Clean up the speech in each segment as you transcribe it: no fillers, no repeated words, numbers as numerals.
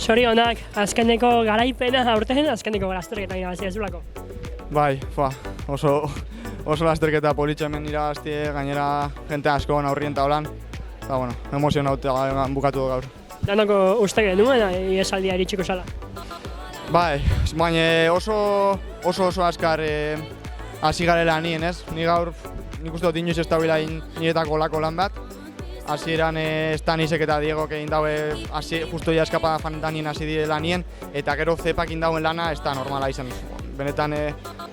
Sorionak, azkeneko garaipena aurten, azkeneko lasterketa irabazi ezulako. Bai, oso lasterketa politxo hemen irabaztie, gainera jente asko aurrien ta holan. Eta, bueno, emozionauta bukatu gaur. Danoko uste genuen, iesaldia iritsiko zala. Bai, baina oso azkar hasi garela nien, ez? Nik uste dut inoiz ez dagoela niretako lako lan bat. Hasieran Stanisek eta Diegok egin daue justo ja eskapa fantanien hasi direla nien, eta gero Zepak dauen lana ez da normala izan. Benetan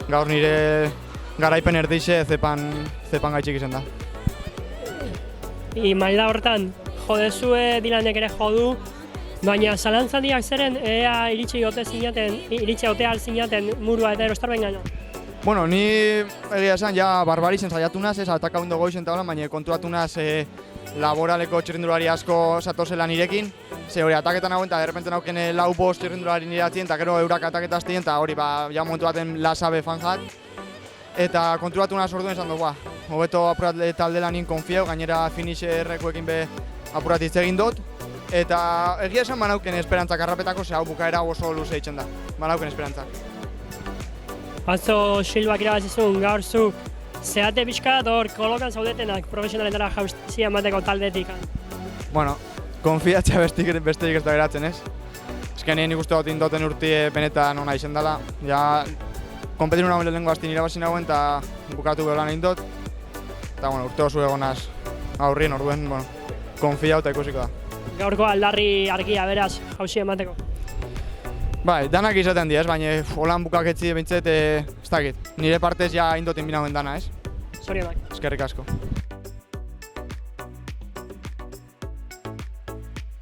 gaur nire garaipen erdixe Zepan gaitxik izan da. Maila hortan, jodezue Dylanek ere jodu, baina zalantzadiak zeren ea iritsi ote alzinaten murua eta erostarben gaina. Bueno, ni egia esan ja barbarizen saiatu naz, ez ataka ondo goizen eta hola, baina konturatu naz laboraleko txirrindulari asko zatozela nirekin. Ze hori ataketan hauen eta derrepente nauken lau bost txirrindulari nire atzien, eta gero eurak ataketa aztien, eta hori ja momentu baten lasabe fanjat. Eta konturatu naz orduen esan dugu, hobeto apurat taldela nien konfieu, gainera finisherrekoekin be apurat hitz egin dut. Eta egia esan banauken esperantzak arrapetako, ze hau bukaera oso luze itzen da. Banauken esperantzak. Atzo Silbak irabazizun, gaur zu zehate pixkat hor kolokan zaudetenak profesionaletara jauzia emateko taldetik. Bueno, konfiatza besterik ez da geratzen, ez? Ezken nik uste dut indoten urtie benetan ona izen dela. Ja, kompetiru nagoen lehenengo hastin irabazi nagoen eta bukatu beholan egin dut. Eta bueno, urte oso egonaz aurrien orduen, bueno, konfia eta ikusiko da. Gaurko aldarri argia beraz jauzia emateko. Bai, danak izaten di, ez? Baina holan bukaketzi bintzet, ez dakit. Nire partez ja indotin binauen dana, ez? Zorionak. Eskerrik asko.